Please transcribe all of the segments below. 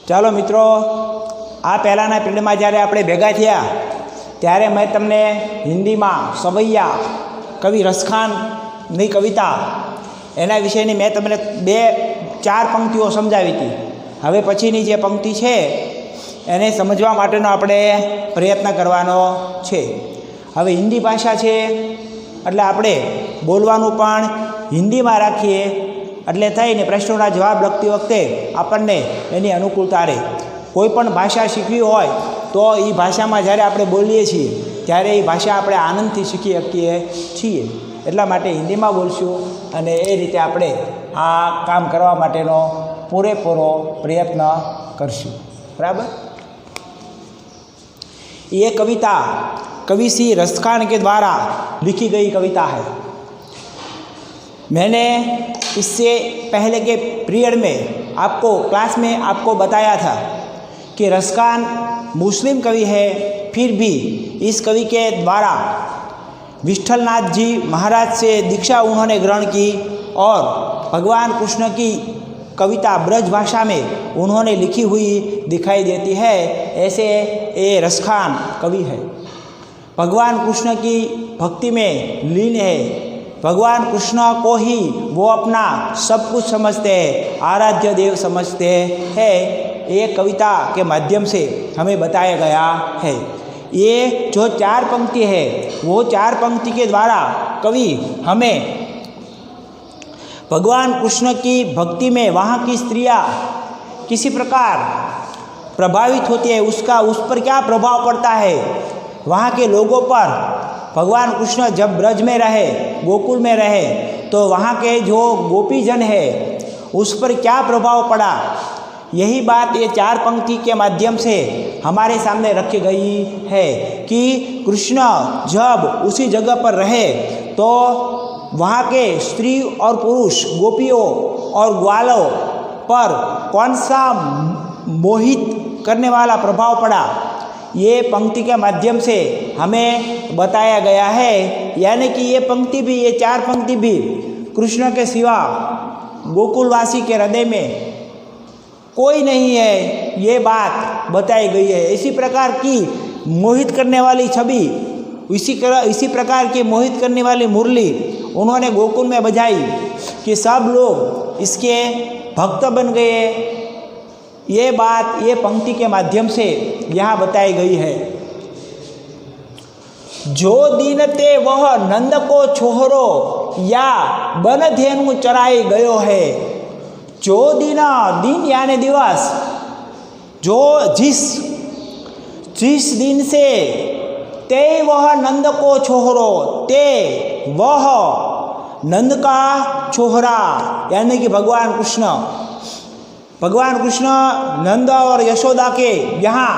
ચાલો મિત્રો, આ પહેલાંના પીરિયડમાં જ્યારે આપણે ભેગા થયા ત્યારે મેં તમને હિન્દીમાં સવૈયા કવિ રસખાનની કવિતા એના વિશેની મેં તમને 2-4 પંક્તિઓ સમજાવી હતી. હવે પછીની જે પંક્તિ છે એને સમજવા માટેનો આપણે પ્રયત્ન કરવાનો છે. હવે હિન્દી ભાષા છે એટલે આપણે બોલવાનું પણ હિન્દીમાં રાખીએ એટલે થઈને પ્રશ્નોના જવાબ લખતી વખતે આપણને એની અનુકૂળતા રહે. કોઈ પણ ભાષા શીખવી હોય તો એ ભાષામાં જ્યારે આપણે બોલીએ છીએ ત્યારે એ ભાષા આપણે આનંદથી શીખી શકીએ છીએ. એટલા માટે હિન્દીમાં બોલશું અને એ રીતે આપણે આ કામ કરવા માટેનો પૂરેપૂરો પ્રયત્ન કરશું. બરાબર. ये कविता कवि श्री रसखान के द्वारा लिखी गई कविता है. मैंने इससे पहले के पीरियड में आपको क्लास में आपको बताया था कि रसखान मुस्लिम कवि है, फिर भी इस कवि के द्वारा विठलनाथ जी महाराज से दीक्षा उन्होंने ग्रहण की और भगवान कृष्ण की कविता ब्रज भाषा में उन्होंने लिखी हुई दिखाई देती है. ऐसे ये रसखान कवि है. भगवान कृष्ण की भक्ति में लीन है. भगवान कृष्ण को ही वो अपना सब कुछ समझते हैं, आराध्य देव समझते हैं. ये कविता के माध्यम से हमें बताया गया है. ये जो 4 पंक्ति है वो 4 पंक्ति के द्वारा कवि हमें भगवान कृष्ण की भक्ति में वहाँ की स्त्रियाँ किसी प्रकार प्रभावित होती है, उसका उस पर क्या प्रभाव पड़ता है, वहाँ के लोगों पर भगवान कृष्ण जब ब्रज में रहे, गोकुल में रहे, तो वहाँ के जो गोपीजन है उस पर क्या प्रभाव पड़ा, यही बात ये 4 पंक्ति के माध्यम से हमारे सामने रखी गई है कि कृष्ण जब उसी जगह पर रहे तो वहाँ के स्त्री और पुरुष, गोपियों और ग्वालों पर कौन सा मोहित करने वाला प्रभाव पड़ा, ये पंक्ति के माध्यम से हमें बताया गया है. यानी कि ये पंक्ति भी, ये 4 पंक्ति भी कृष्ण के सिवा गोकुलवासी के हृदय में कोई नहीं है, ये बात बताई गई है. इसी प्रकार की मोहित करने वाली छवि, इसी प्रकार की मोहित करने वाली मुरली उन्होंने गोकुल में बजाई कि सब लोग इसके भक्त बन गए. ये बात ये पंक्ति के माध्यम से यहाँ बताई गई है. जो दिन ते वह नंद को छोहरो या बन धेनु चराई गयो है. जो दिन यानी दिवस, जो जिस दिन से ते वह नंद को छोहरो, ते वह नंद का छोहरा यानी कि भगवान कृष्ण नंद और यशोदा के यहाँ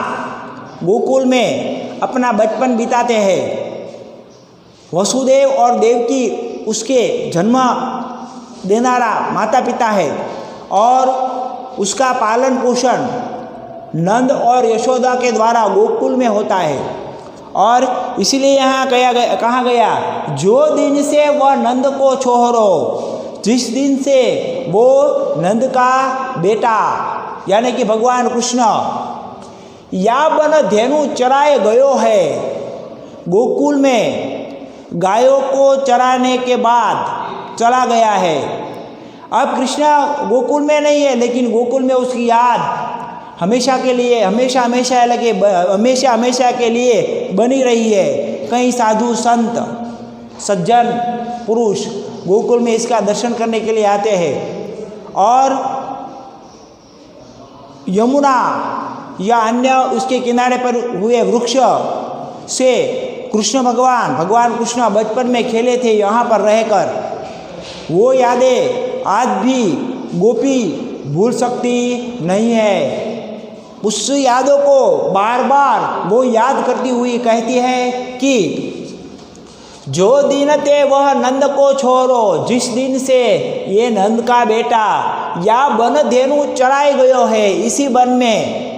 गोकुल में अपना बचपन बिताते हैं. वसुदेव और देवकी उसके जन्म देनारा माता पिता है और उसका पालन पोषण नंद और यशोदा के द्वारा गोकुल में होता है. और इसलिए यहाँ कहा गया जो दिन से वह नंद को छोहरो, जिस दिन से वो नंद का बेटा यानी कि भगवान कृष्ण या बन धेनु चराए गयो है, गोकुल में गायों को चराने के बाद चला गया है. अब कृष्ण गोकुल में नहीं है, लेकिन गोकुल में उसकी याद हमेशा के लिए हमेशा के लिए बनी रही है. कई साधु संत सज्जन पुरुष गोकुल में इसका दर्शन करने के लिए आते हैं और यमुना या अन्य उसके किनारे पर हुए वृक्ष से भगवान कृष्ण बचपन में खेले थे यहाँ पर रहकर, वो यादें आज भी गोपी भूल सकती नहीं है. उस यादों को बार बार वो याद करती हुई कहती है कि जो दिन ते वह नंद को छोड़ो, जिस दिन से ये नंद का बेटा या बन धेनु चराए गयो है, इसी वन में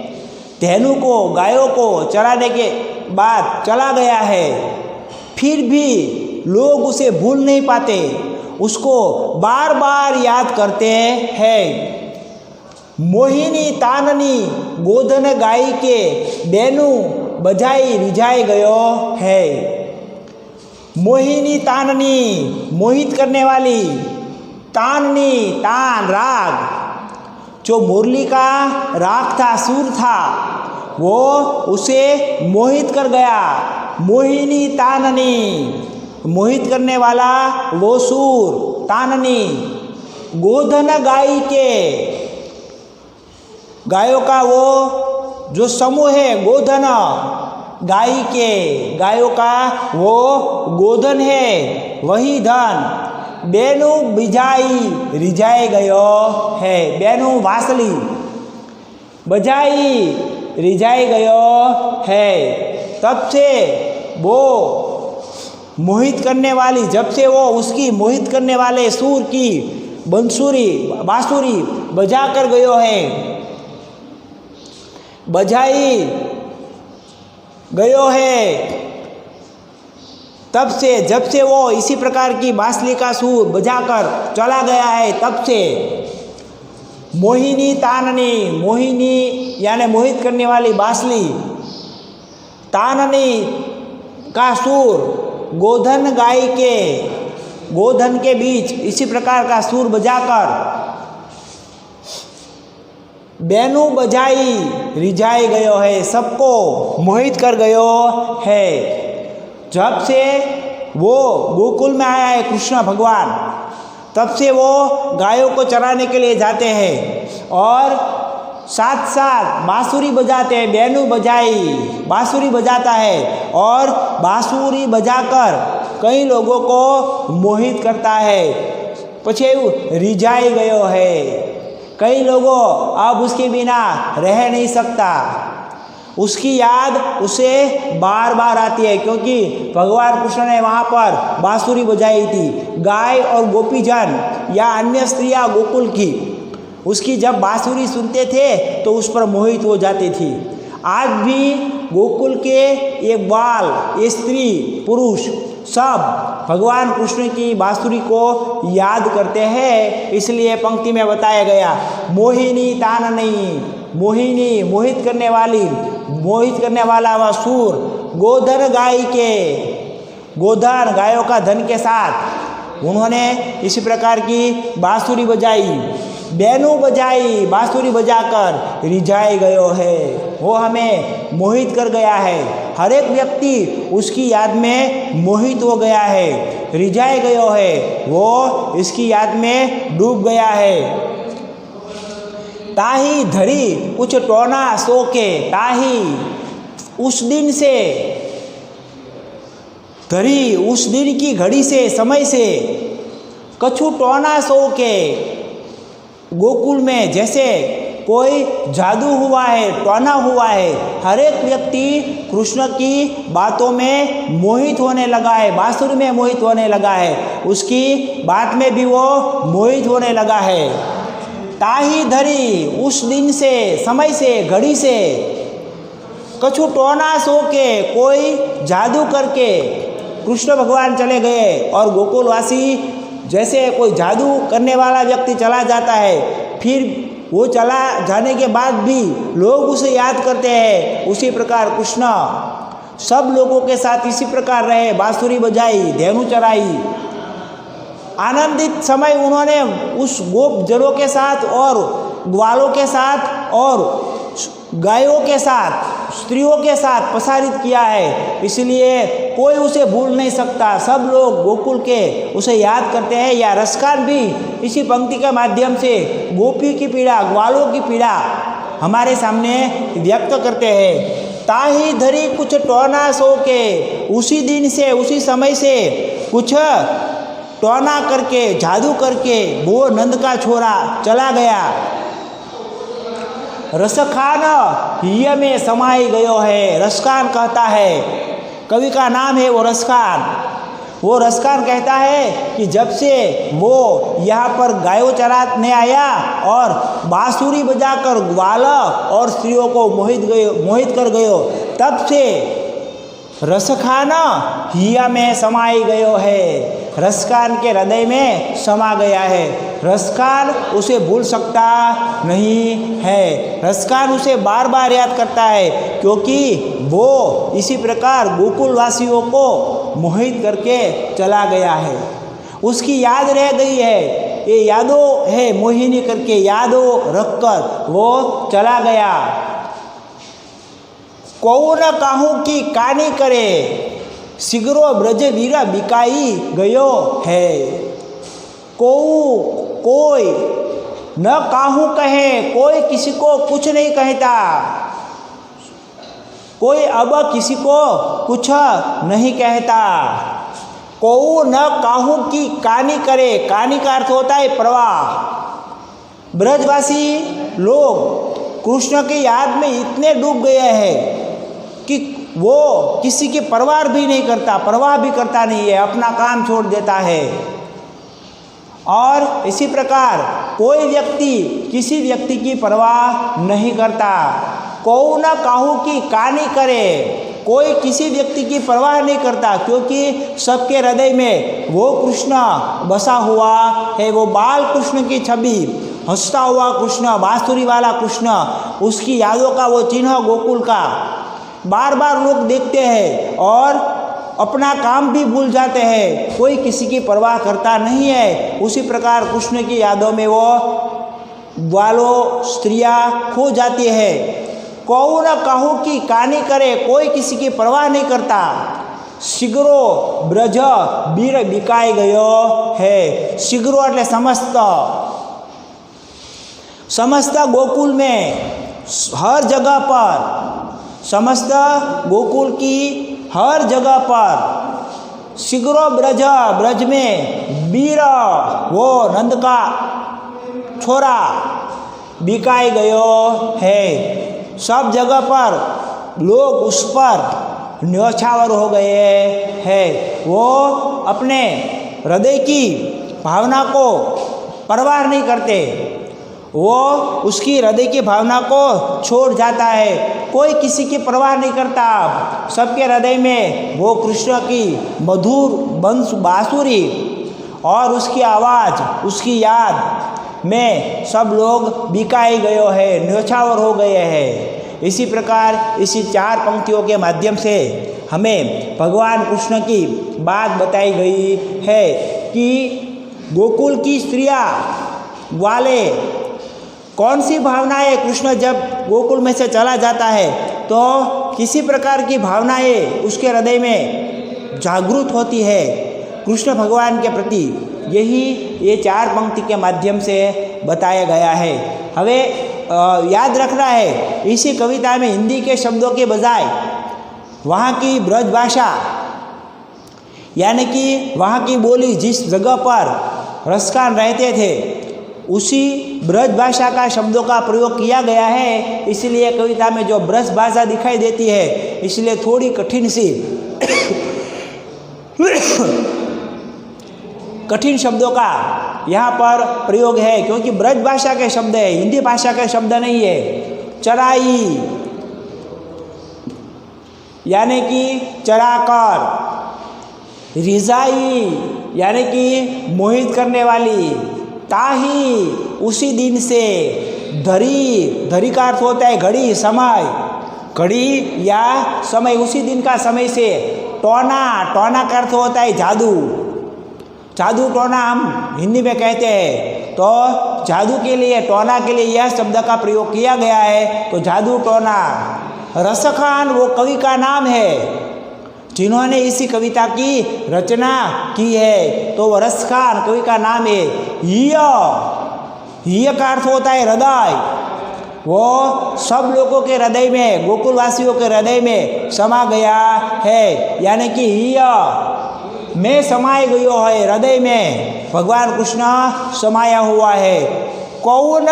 धेनु को गायों को चराने के बाद चला गया है, फिर भी लोग उसे भूल नहीं पाते, उसको बार बार याद करते हैं. मोहिनी ताननी गोधन गाई के बेनु बजाई रिझाई गयो है। मोहिनी ताननी मोहित करने वाली, ताननी तान राग, जो मुरली का राग था, सुर था, वो उसे मोहित कर गया। मोहिनी ताननी मोहित करने वाला वो सुर, ताननी गोधन गाई के, गायों का वो जो समूह है गोधन, गाय के गायों का वो गोधन है, वही धन बेनु बिजाई रिझाई गयो है। बेनु वासली बजाई रिझाई गयो है। तब से वो मोहित करने वाली, जब से वो उसकी मोहित करने वाले सुर की बंसुरी बांसुरी बजा कर गयो है, बजाई गयो है। तब से जब से वो इसी प्रकार की बांसुरी का सुर बजाकर चला गया है, तब से मोहिनी ताननी, मोहिनी यानी मोहित करने वाली बांसुरी, ताननी का सुर, गोधन गाय के, गोधन के बीच इसी प्रकार का सुर बजाकर बेनु बजाई रिझाई गयो है, सबको मोहित कर गयो है। जब से वो गोकुल में आया है कृष्ण भगवान, तब से वो गायों को चराने के लिए जाते हैं और साथ साथ बांसुरी बजाते हैं। बेनु बजाई बांसुरी बजाता है और बांसुरी बजाकर कई लोगों को मोहित करता है। पछे रिझाई गयो है, कई लोगों अब उसके बिना रह नहीं सकता, उसकी याद उसे बार बार आती है, क्योंकि भगवान कृष्ण ने वहाँ पर बांसुरी बजाई थी। गाय और गोपीजन या अन्य स्त्रियाँ गोकुल की उसकी जब बांसुरी सुनते थे तो उस पर मोहित हो जाती थी। आज भी गोकुल के ये बाल, ये स्त्री, पुरुष सब भगवान कृष्ण की बांसुरी को याद करते हैं। इसलिए पंक्ति में बताया गया, मोहिनी ताननी, मोहिनी मोहित करने वाली, मोहित करने वाला वह सूर, गोधन गाय के, गोधन गायों का धन के साथ उन्होंने इसी प्रकार की बांसुरी बजाई, बेनु बजाई, बांसुरी बजाकर रिझाई गयो है। वो हमें मोहित कर गया है, हर एक व्यक्ति उसकी याद में मोहित हो गया है, रिझाई गयो है, वो इसकी याद में डूब गया है। ताही धरी कुछ टोना सो के, ताही उस दिन से, धरी उस दिन की घड़ी से, समय से, कछु टोना सो के, गोकुल में जैसे कोई जादू हुआ है, टोना हुआ है, हर एक व्यक्ति कृष्ण की बातों में मोहित होने लगा है, बांसुरी में मोहित होने लगा है, उसकी बात में भी वो मोहित होने लगा है। ताही धरी उस दिन से, समय से, घड़ी से, कछु टोना सो के, कोई जादू करके कृष्ण भगवान चले गए और गोकुलवासी जैसे कोई जादू करने वाला व्यक्ति चला जाता है, फिर वो चला जाने के बाद भी लोग उसे याद करते हैं, उसी प्रकार कृष्ण सब लोगों के साथ इसी प्रकार रहे, बांसुरी बजाई, धेनु चराई, आनंदित समय उन्होंने उस गोप जनों के साथ और ग्वालों के साथ और गायों के साथ, स्त्रियों के साथ प्रसारित किया है। इसलिए कोई उसे भूल नहीं सकता, सब लोग गोकुल के उसे याद करते हैं। या रसकान भी इसी पंक्ति के माध्यम से गोपी की पीड़ा, ग्वालों की पीड़ा हमारे सामने व्यक्त करते हैं। ताही धरी कुछ टोना सो के, उसी दिन से, उसी समय से कुछ टोना करके, जादू करके वो नंद का छोरा चला गया। रसखान हिय में समाई गयो है, रसखान कहता है, कवि का नाम है वो रसखान। वो रसखान कहता है कि जब से वो यहाँ पर गायों चराने आया और बांसुरी बजाकर ग्वाल और स्त्रियों को मोहित कर गयो, तब से रसखान हिया में समाई गयो है, रसखान के हृदय में समा गया है। रसखान उसे भूल सकता नहीं है। रसखान उसे बार बार याद करता है, क्योंकि वो इसी प्रकार गोकुलवासियों को मोहित करके चला गया है। उसकी याद रह गई है, ये यादों है मोहिनी करके यादों रखकर वो चला गया। कौन काहू की कानी करे, सिगरो ब्रज वीरा बिकाई गयो है। कोई न काहू कहे, कोई किसी को कुछ नहीं कहता, कोई अब किसी को कुछ नहीं कहता। को न काहू की कानी करे, कानी का अर्थ होता है प्रवाह। ब्रजवासी लोग कृष्ण की याद में इतने डूब गए हैं कि वो किसी की परवाह भी नहीं करता, परवाह भी करता नहीं है, अपना काम छोड़ देता है। और इसी प्रकार कोई व्यक्ति किसी व्यक्ति की परवाह नहीं करता। को न काहू की कानी करे, कोई किसी व्यक्ति की परवाह नहीं करता, क्योंकि सबके हृदय में वो कृष्ण बसा हुआ है। वो बाल कृष्ण की छवि, हंसता हुआ कृष्ण, बांसुरी वाला कृष्ण, उसकी यादों का वो चिन्ह गोकुल का बार बार लोग देखते हैं और अपना काम भी भूल जाते हैं। कोई किसी की परवाह करता नहीं है। उसी प्रकार कृष्ण की यादों में वो ग्वालों स्त्रियां खो जाती है। कौ न कहू की कानी करे, कोई किसी की परवाह नहीं करता। शीघ्रो ब्रज बीर बिकाई गयो है। शीघ्रो એટલે समस्त गोकुल में हर जगह पर, समस्त गोकुल की हर जगह पर शीघ्रो ब्रज, ब्रज में बीर वो नंद का छोरा बिकाई गयो है। सब जगह पर लोग उस पर न्योछावर हो गए हैं। वो अपने हृदय की भावना को परवाह नहीं करते, वो उसकी हृदय की भावना को छोड़ जाता है। कोई किसी की परवाह नहीं करता। सबके हृदय में वो कृष्ण की मधुर बांसुरी और उसकी आवाज़, उसकी याद में सब लोग बिकाए गए हैं, न्योछावर हो गए हैं। इसी प्रकार इसी 4 पंक्तियों के माध्यम से हमें भगवान कृष्ण की बात बताई गई है कि गोकुल की स्त्रियाँ वाले कौन सी भावनाएं, कृष्ण जब गोकुल में से चला जाता है तो किसी प्रकार की भावनाएं उसके हृदय में जागृत होती है कृष्ण भगवान के प्रति। यही ये 4 पंक्ति के माध्यम से बताया गया है। हमें याद रखना है, इसी कविता में हिंदी के शब्दों के बजाय वहाँ की ब्रज भाषा, यानी कि वहाँ की बोली, जिस जगह पर रसखान रहते थे उसी ब्रज भाषा का शब्दों का प्रयोग किया गया है। इसलिए कविता में जो ब्रज भाषा दिखाई देती है, इसलिए थोड़ी कठिन सी कठिन शब्दों का यहाँ पर प्रयोग है, क्योंकि ब्रज भाषा के शब्द है, हिंदी भाषा के शब्द नहीं है। चराई यानी कि चराकर, रिजाई यानी कि मोहित करने वाली, ताही उसी दिन से, धरी, धरी का अर्थ होता है घड़ी, समय, घड़ी या समय, उसी दिन का समय से। टोना, टोना का अर्थ होता है जादू, जादू टोना हम हिंदी में कहते हैं। तो जादू के लिए, टोना के लिए यह शब्द का प्रयोग किया गया है, तो जादू टोना। रसखान वो कवि का नाम है जिन्होंने इसी कविता की रचना की है, तो वो रसखान कवि का नाम है। हिय का अर्थ होता है हृदय। वो सब लोगों के हृदय में, गोकुलवासियों के हृदय में समा गया है, यानी कि हिय में समाये गयो है, हृदय में भगवान कृष्ण समाया हुआ है। कौन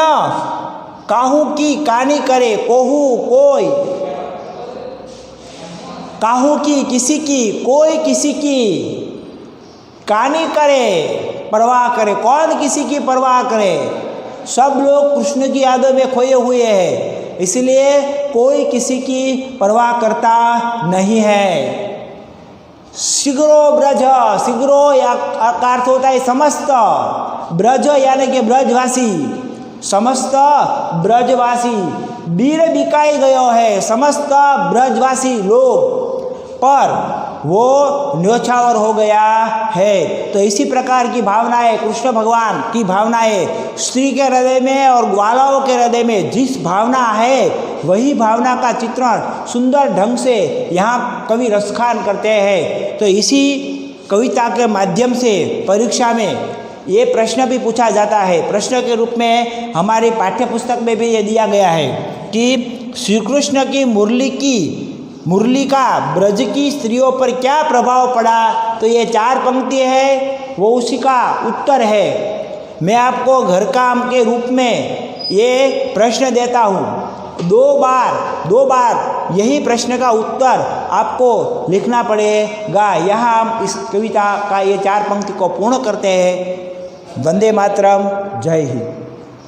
काहू की कानी करे, कोहू कोई, काहू की किसी की, कोई किसी की, कानी करे परवाह करे, कौन किसी की परवाह करे। सब लोग कृष्ण की यादों में खोए हुए हैं, इसलिए कोई किसी की परवाह करता नहीं है। शीघ्रो ब्रज, शीघ्रो या का अर्थ होता है समस्त, ब्रज यानी कि ब्रजवासी, समस्त ब्रजवासी बीर बिकाई गयो है, समस्त ब्रजवासी लोग पर वो न्योछावर हो गया है। तो इसी प्रकार की भावनाएं, कृष्ण भगवान की भावनाएं स्त्री के हृदय में और ग्वालाओं के हृदय में जिस भावना है वही भावना का चित्रण सुंदर ढंग से यहाँ कवि रसखान करते हैं। तो इसी कविता के माध्यम से परीक्षा में ये प्रश्न भी पूछा जाता है। प्रश्न के रूप में हमारी पाठ्यपुस्तक में भी ये दिया गया है कि श्री कृष्ण की मुरली का ब्रज की स्त्रियों पर क्या प्रभाव पड़ा। तो ये 4 पंक्ति है, वो उसी का उत्तर है। मैं आपको घर काम के रूप में ये प्रश्न देता हूँ, 2 बार यही प्रश्न का उत्तर आपको लिखना पड़ेगा। यहाँ हम इस कविता का ये 4 पंक्ति को पूर्ण करते हैं। वंदे मातरम, जय हिंद।